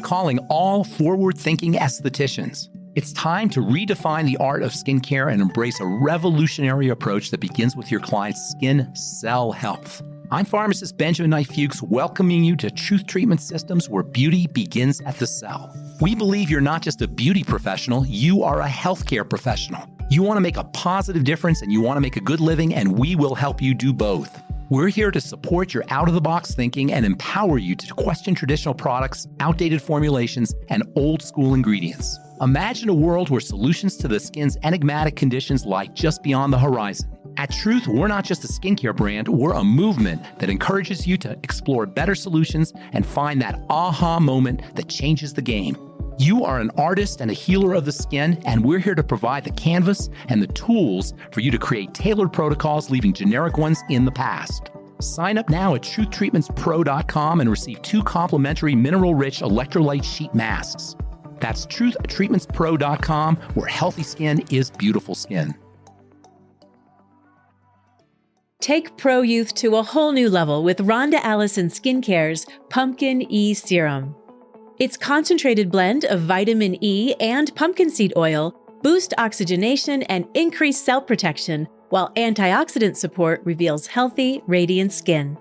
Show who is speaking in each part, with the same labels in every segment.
Speaker 1: calling all forward-thinking estheticians. It's time to redefine the art of skincare and embrace a revolutionary approach that begins with your client's skin cell health. I'm pharmacist Benjamin Knight Fuchs, welcoming you to Truth Treatment Systems, where beauty begins at the cell. We believe you're not just a beauty professional, you are a healthcare professional. You want to make a positive difference and you want to make a good living, and we will help you do both. We're here to support your out-of-the-box thinking and empower you to question traditional products, outdated formulations, and old-school ingredients. Imagine a world where solutions to the skin's enigmatic conditions lie just beyond the horizon. At Truth, we're not just a skincare brand, we're a movement that encourages you to explore better solutions and find that aha moment that changes the game. You are an artist and a healer of the skin, and we're here to provide the canvas and the tools for you to create tailored protocols, leaving generic ones in the past. Sign up now at truthtreatmentspro.com and receive 2 complimentary mineral-rich electrolyte sheet masks. That's truthtreatmentspro.com, where healthy skin is beautiful skin.
Speaker 2: Take Pro Youth to a whole new level with Rhonda Allison Skincare's Pumpkin E Serum. Its concentrated blend of vitamin E and pumpkin seed oil boost oxygenation and increase cell protection, while antioxidant support reveals healthy, radiant skin.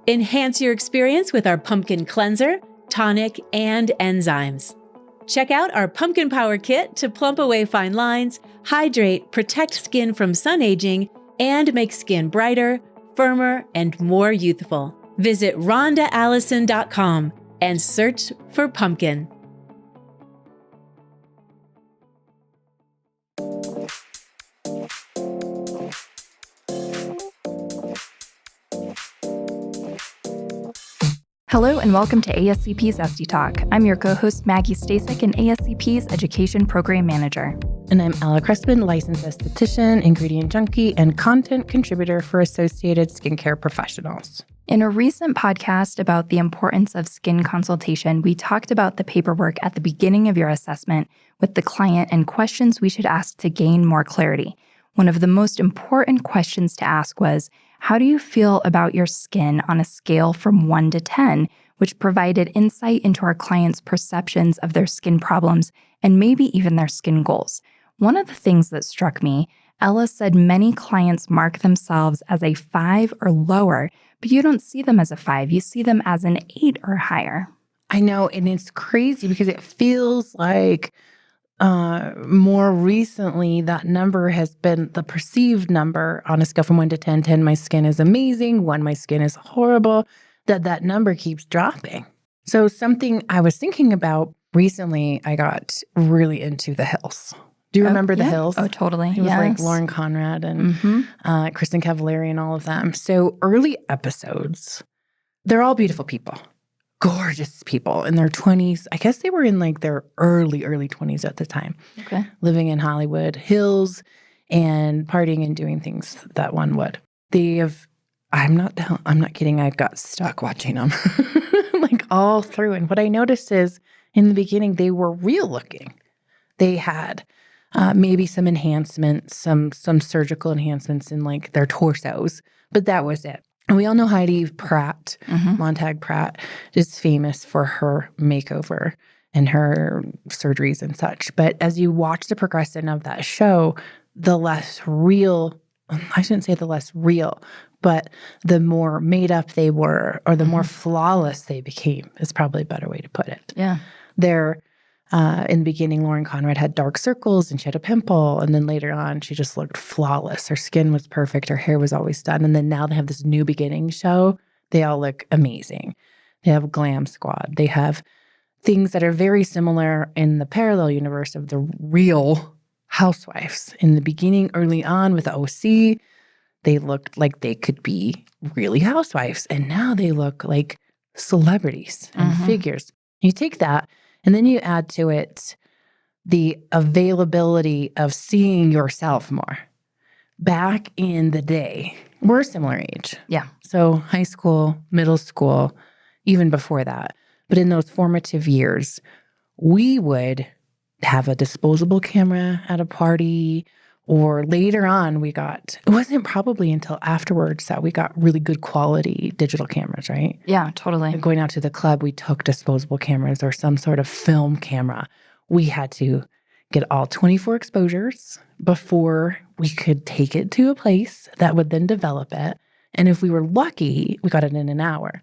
Speaker 2: Enhance your experience with our pumpkin cleanser, tonic, and enzymes. Check out our Pumpkin Power Kit to plump away fine lines, hydrate, protect skin from sun aging, and make skin brighter, firmer, and more youthful. Visit RhondaAllison.com and search for pumpkin.
Speaker 3: Hello and welcome to ASCP's Esty Talk. I'm your co-host Maggie Staszcuk and ASCP's Education Program Manager.
Speaker 4: And I'm Ella Cressman, licensed esthetician, ingredient junkie, and content contributor for Associated Skincare Professionals.
Speaker 3: In a recent podcast about the importance of skin consultation, we talked about the paperwork at the beginning of your assessment with the client and questions we should ask to gain more clarity. One of the most important questions to ask was, how do you feel about your skin on a scale from 1 to 10, which provided insight into our clients' perceptions of their skin problems and maybe even their skin goals. One of the things that struck me, Ella said many clients mark themselves as a 5 or lower, but you don't see them as a 5. You see them as an 8 or higher.
Speaker 4: I know, and it's crazy because it feels like more recently that number has been the perceived number on a scale from 1 to 10. 10, my skin is amazing. 1, my skin is horrible. That number keeps dropping. So something I was thinking about recently, I got really into The Hills. Do you remember The Hills?
Speaker 3: Oh, totally.
Speaker 4: It was like Lauren Conrad and Kristen Cavallari and all of them. So early episodes, they're all beautiful people, gorgeous people in their 20s. I guess they were in like their early 20s at the time.
Speaker 3: Okay.
Speaker 4: Living in Hollywood Hills and partying and doing things that one would. I'm not kidding. I got stuck watching them like all through. And what I noticed is in the beginning, they were real looking. They had maybe some enhancements, some surgical enhancements in like their torsos, but that was it. And we all know Heidi Pratt, Montag Pratt, is famous for her makeover and her surgeries and such. But as you watch the progression of that show, the less real, I shouldn't say the less real, but the more made up they were, or the more flawless they became, is probably a better way to put it.
Speaker 3: Yeah.
Speaker 4: In the beginning, Lauren Conrad had dark circles and she had a pimple. And then later on, she just looked flawless. Her skin was perfect. Her hair was always done. And then now they have this New Beginning show. They all look amazing. They have Glam Squad. They have things that are very similar in the parallel universe of the real housewives. In the beginning, early on with the OC, they looked like they could be really housewives. And now they look like celebrities and figures. You take that, and then you add to it the availability of seeing yourself more. Back in the day, we're a similar age.
Speaker 3: Yeah.
Speaker 4: So high school, middle school, even before that. But in those formative years, we would have a disposable camera at a party, Or later on, it wasn't probably until afterwards that we got really good quality digital cameras, right?
Speaker 3: Yeah, totally.
Speaker 4: Going out to the club, we took disposable cameras or some sort of film camera. We had to get all 24 exposures before we could take it to a place that would then develop it. And if we were lucky, we got it in an hour.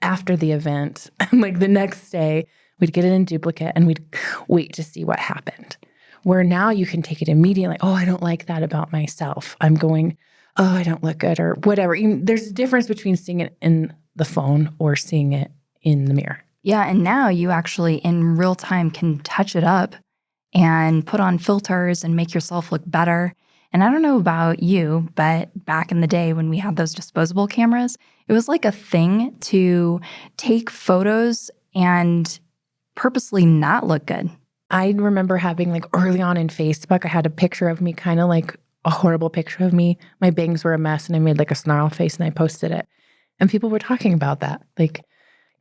Speaker 4: After the event, like the next day, we'd get it in duplicate and we'd wait to see what happened. Where now you can take it immediately. Oh, I don't like that about myself. I'm going, oh, I don't look good or whatever. There's a difference between seeing it in the phone or seeing it in the mirror.
Speaker 3: Yeah, and now you actually in real time can touch it up and put on filters and make yourself look better. And I don't know about you, but back in the day when we had those disposable cameras, it was like a thing to take photos and purposely not look good.
Speaker 4: I remember having like early on in Facebook, I had a picture of me, kind of like a horrible picture of me. My bangs were a mess and I made like a snarl face and I posted it. And people were talking about that. Like,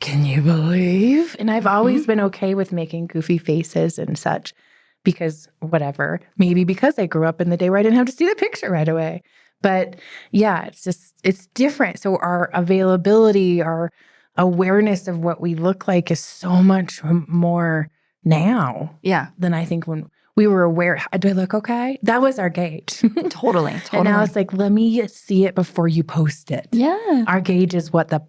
Speaker 4: can you believe? And I've always been okay with making goofy faces and such because whatever, maybe because I grew up in the day where I didn't have to see the picture right away. But yeah, it's different. So our availability, our awareness of what we look like is so much more now than I think when we were aware. Do I look okay? That was our gauge.
Speaker 3: Totally.
Speaker 4: And now it's like, let me see it before you post it.
Speaker 3: Yeah.
Speaker 4: Our gauge is what the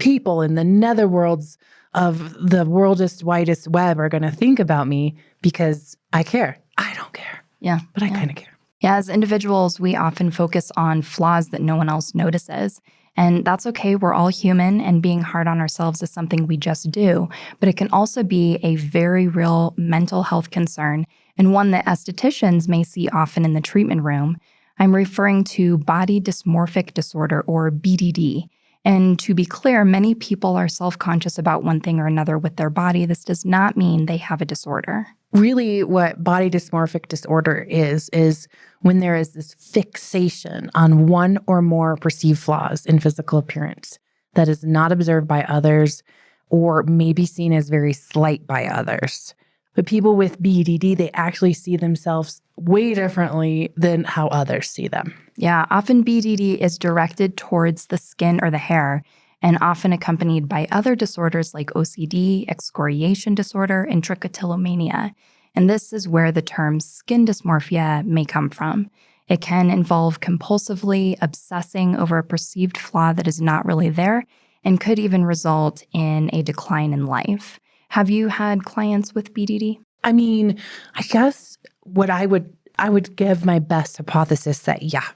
Speaker 4: people in the netherworlds of the worldest, widest web are going to think about me because I care. I don't care.
Speaker 3: Yeah.
Speaker 4: But I kind of care.
Speaker 3: Yeah, as individuals, we often focus on flaws that no one else notices. And that's okay. We're all human, and being hard on ourselves is something we just do. But it can also be a very real mental health concern, and one that estheticians may see often in the treatment room. I'm referring to body dysmorphic disorder, or BDD. And to be clear, many people are self-conscious about one thing or another with their body. This does not mean they have a disorder.
Speaker 4: Really, what body dysmorphic disorder is when there is this fixation on one or more perceived flaws in physical appearance that is not observed by others or may be seen as very slight by others. But people with BDD, they actually see themselves way differently than how others see them.
Speaker 3: Yeah, often BDD is directed towards the skin or the hair, and often accompanied by other disorders like OCD, excoriation disorder, and trichotillomania. And this is where the term skin dysmorphia may come from. It can involve compulsively obsessing over a perceived flaw that is not really there and could even result in a decline in life. Have you had clients with BDD?
Speaker 4: I mean, I guess what I would give my best hypothesis that, yeah,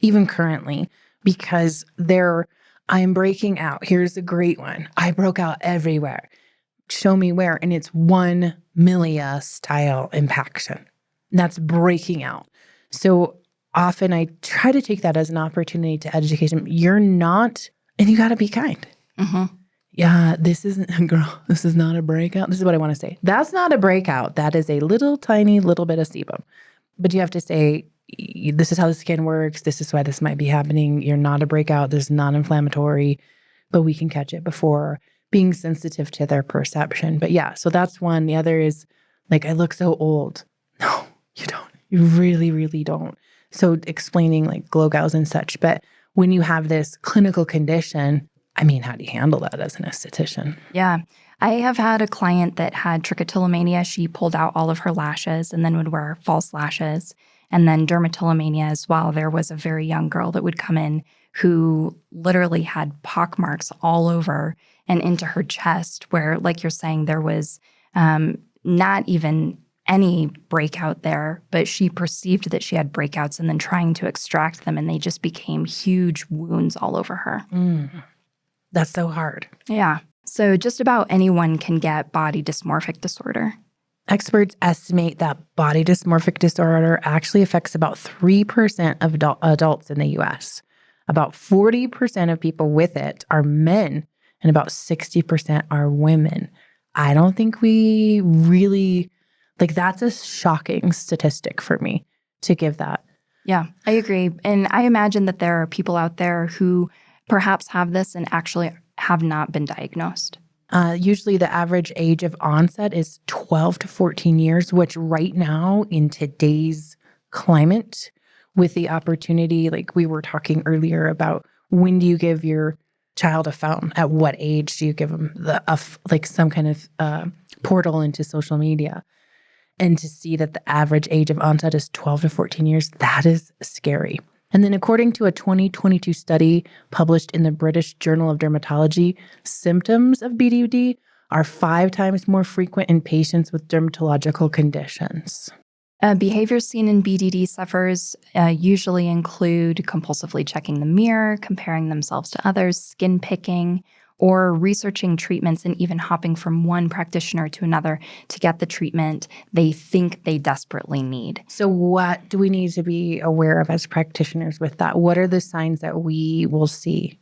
Speaker 4: even currently, because I'm breaking out. Here's a great one. I broke out everywhere. Show me where. And it's 1 millia style impaction. And that's breaking out. So often I try to take that as an opportunity to educate them. You're not, and you got to be kind.
Speaker 3: Mm-hmm.
Speaker 4: Yeah, this isn't, girl, this is not a breakout. This is what I want to say. That's not a breakout. That is a tiny little bit of sebum. But you have to say, this is how the skin works. This is why this might be happening. You're not a breakout. This is non-inflammatory, but we can catch it before, being sensitive to their perception. But yeah, so that's one. The other is like, I look so old. No, you don't. You really, really don't. So explaining like glow gals and such. But when you have this clinical condition, I mean, how do you handle that as an esthetician?
Speaker 3: Yeah. I have had a client that had trichotillomania. She pulled out all of her lashes and then would wear false lashes. And then dermatillomania as well. There was a very young girl that would come in who literally had pock marks all over and into her chest where, like you're saying, there was not even any breakout there, but she perceived that she had breakouts and then trying to extract them, and they just became huge wounds all over her.
Speaker 4: That's so hard.
Speaker 3: Yeah. So just about anyone can get body dysmorphic disorder.
Speaker 4: Experts estimate that body dysmorphic disorder actually affects about 3% of adults in the U.S. About 40% of people with it are men, and about 60% are women. I don't think we really, that's a shocking statistic for me to give that.
Speaker 3: Yeah, I agree. And I imagine that there are people out there who perhaps have this and actually have not been diagnosed.
Speaker 4: Usually the average age of onset is 12 to 14 years, which right now in today's climate with the opportunity, like we were talking earlier about when do you give your child a phone? At what age do you give them some kind of portal into social media? And to see that the average age of onset is 12 to 14 years, that is scary. And then according to a 2022 study published in the British Journal of Dermatology, symptoms of BDD are 5 times more frequent in patients with dermatological conditions.
Speaker 3: Behaviors seen in BDD sufferers usually include compulsively checking the mirror, comparing themselves to others, skin picking, or researching treatments and even hopping from one practitioner to another to get the treatment they think they desperately need.
Speaker 4: So what do we need to be aware of as practitioners with that? What are the signs that we will see?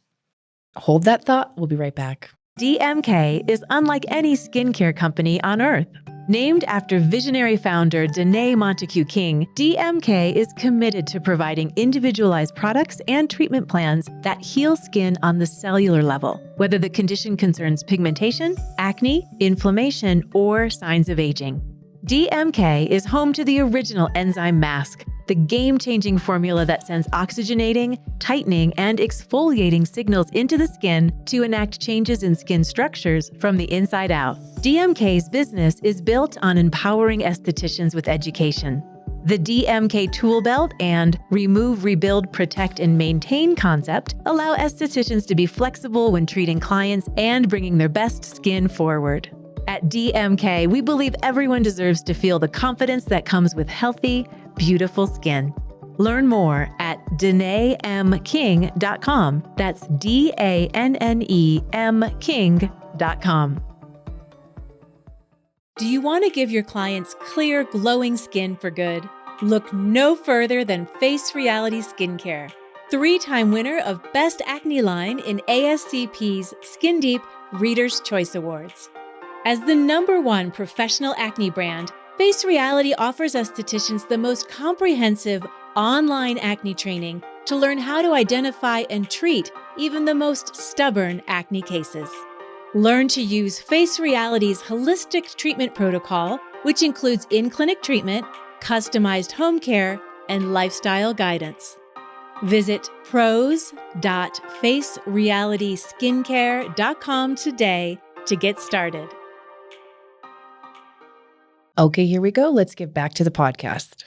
Speaker 5: Hold that thought. We'll be right back.
Speaker 2: DMK is unlike any skincare company on earth. Named after visionary founder Danae Montague King, DMK is committed to providing individualized products and treatment plans that heal skin on the cellular level, whether the condition concerns pigmentation, acne, inflammation, or signs of aging. DMK is home to the original enzyme mask, the game-changing formula that sends oxygenating, tightening, and exfoliating signals into the skin to enact changes in skin structures from the inside out. DMK's business is built on empowering estheticians with education. The DMK Tool Belt and Remove, Rebuild, Protect, and Maintain concept allow estheticians to be flexible when treating clients and bringing their best skin forward. At DMK, we believe everyone deserves to feel the confidence that comes with healthy, beautiful skin. Learn more at DanaeMKing.com. That's DANNEM King.com. Do you want to give your clients clear, glowing skin for good? Look no further than Face Reality Skincare, 3-time winner of Best Acne Line in ASCP's Skin Deep Reader's Choice Awards. As the #1 professional acne brand, Face Reality offers estheticians the most comprehensive online acne training to learn how to identify and treat even the most stubborn acne cases. Learn to use Face Reality's holistic treatment protocol, which includes in-clinic treatment, customized home care, and lifestyle guidance. Visit pros.facerealityskincare.com today to get started.
Speaker 5: Okay, here we go. Let's get back to the podcast.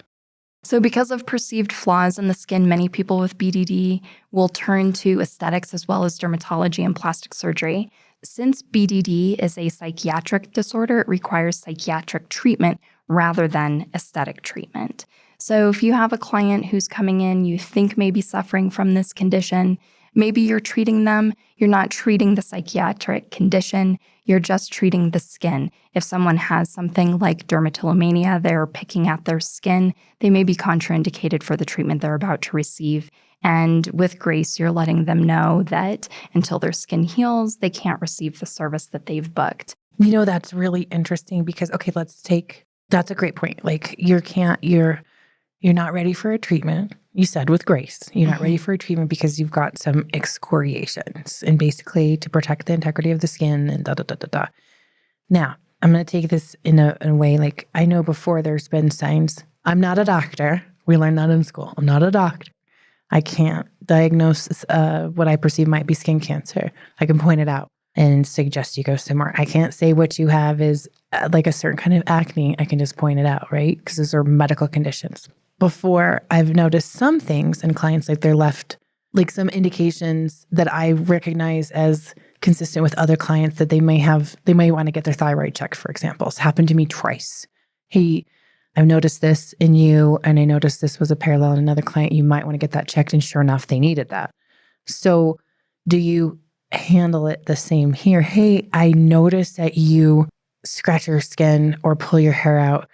Speaker 3: So because of perceived flaws in the skin, many people with BDD will turn to aesthetics as well as dermatology and plastic surgery. Since BDD is a psychiatric disorder, it requires psychiatric treatment rather than aesthetic treatment. So if you have a client who's coming in, you think may be suffering from this condition, maybe you're treating them, you're not treating the psychiatric condition, you're just treating the skin. If someone has something like dermatillomania, they're picking at their skin, they may be contraindicated for the treatment they're about to receive. And with grace, you're letting them know that until their skin heals, they can't receive the service that they've booked.
Speaker 4: You know, that's really interesting because, okay, that's a great point. Like you're not ready for a treatment. You said with grace, you're not ready for a treatment because you've got some excoriations and basically to protect the integrity of the skin and da-da-da-da-da. Now, I'm going to take this in a way like I know before there's been signs. I'm not a doctor. We learned that in school. I'm not a doctor. I can't diagnose what I perceive might be skin cancer. I can point it out and suggest you go somewhere. I can't say what you have is like a certain kind of acne. I can just point it out, right? Because those are medical conditions. Before, I've noticed some things in clients, like they're left, like some indications that I recognize as consistent with other clients that they may want to get their thyroid checked, for example. It's happened to me twice. Hey, I've noticed this in you, and I noticed this was a parallel in another client. You might want to get that checked, and sure enough, they needed that. So do you handle it the same here? Hey, I noticed that you scratch your skin or pull your hair out,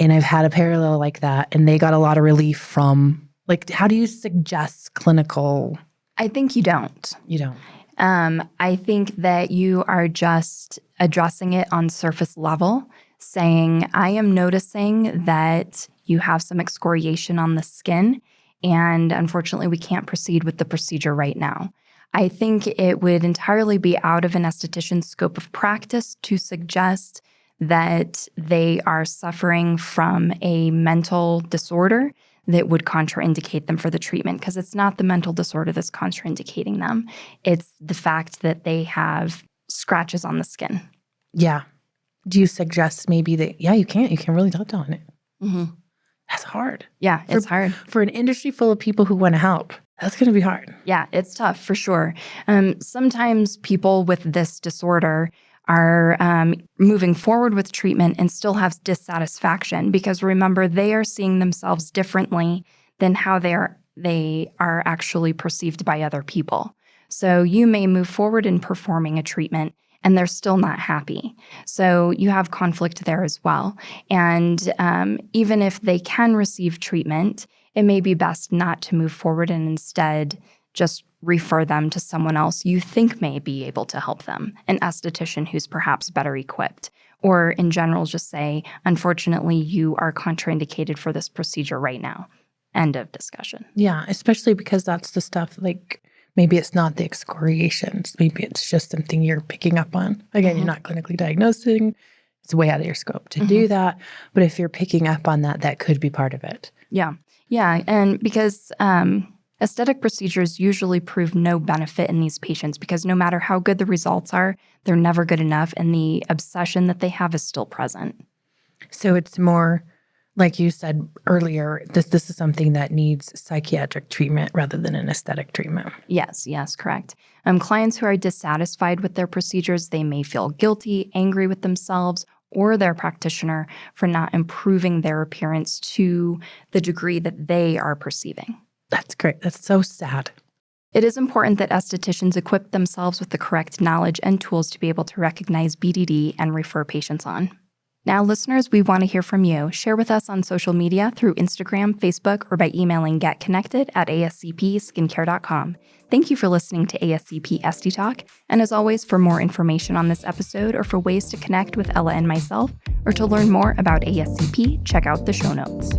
Speaker 4: and I've had a parallel like that, and they got a lot of relief from, like, how do you suggest clinical?
Speaker 3: I think you don't.
Speaker 4: You don't.
Speaker 3: I think that you are just addressing it on surface level, saying, I am noticing that you have some excoriation on the skin, and unfortunately, we can't proceed with the procedure right now. I think it would entirely be out of an esthetician's scope of practice to suggest that they are suffering from a mental disorder that would contraindicate them for the treatment, because it's not the mental disorder that's contraindicating them. It's the fact that they have scratches on the skin.
Speaker 4: Yeah. Do you suggest maybe that, you can really touch on it?
Speaker 3: Mm-hmm.
Speaker 4: That's hard.
Speaker 3: Yeah, it's hard.
Speaker 4: For an industry full of people who want to help, that's going to be hard.
Speaker 3: Yeah, it's tough for sure. Sometimes people with this disorder are moving forward with treatment and still have dissatisfaction, because remember, they are seeing themselves differently than how they are actually perceived by other people. So you may move forward in performing a treatment and they're still not happy. So you have conflict there as well. And even if they can receive treatment, it may be best not to move forward and instead just refer them to someone else you think may be able to help them, an esthetician who's perhaps better equipped. Or in general, just say, unfortunately, you are contraindicated for this procedure right now. End of discussion.
Speaker 4: Yeah, especially because that's the stuff, like, maybe it's not the excoriations. Maybe it's just something you're picking up on. Again, you're not clinically diagnosing. It's way out of your scope to do that. But if you're picking up on that, that could be part of it.
Speaker 3: Yeah. Yeah. And because aesthetic procedures usually prove no benefit in these patients, because no matter how good the results are, they're never good enough. And the obsession that they have is still present. So
Speaker 4: it's more, like you said earlier, this is something that needs psychiatric treatment rather than an aesthetic treatment.
Speaker 3: Yes, correct. Clients who are dissatisfied with their procedures, they may feel guilty, angry with themselves or their practitioner for not improving their appearance to the degree that they are perceiving.
Speaker 4: That's great. That's so sad.
Speaker 3: It is important that estheticians equip themselves with the correct knowledge and tools to be able to recognize BDD and refer patients on. Now, listeners, we want to hear from you. Share with us on social media through Instagram, Facebook, or by emailing getconnected@ascpskincare.com. Thank you for listening to ASCP Esty Talk. And as always, for more information on this episode or for ways to connect with Ella and myself, or to learn more about ASCP, check out the show notes.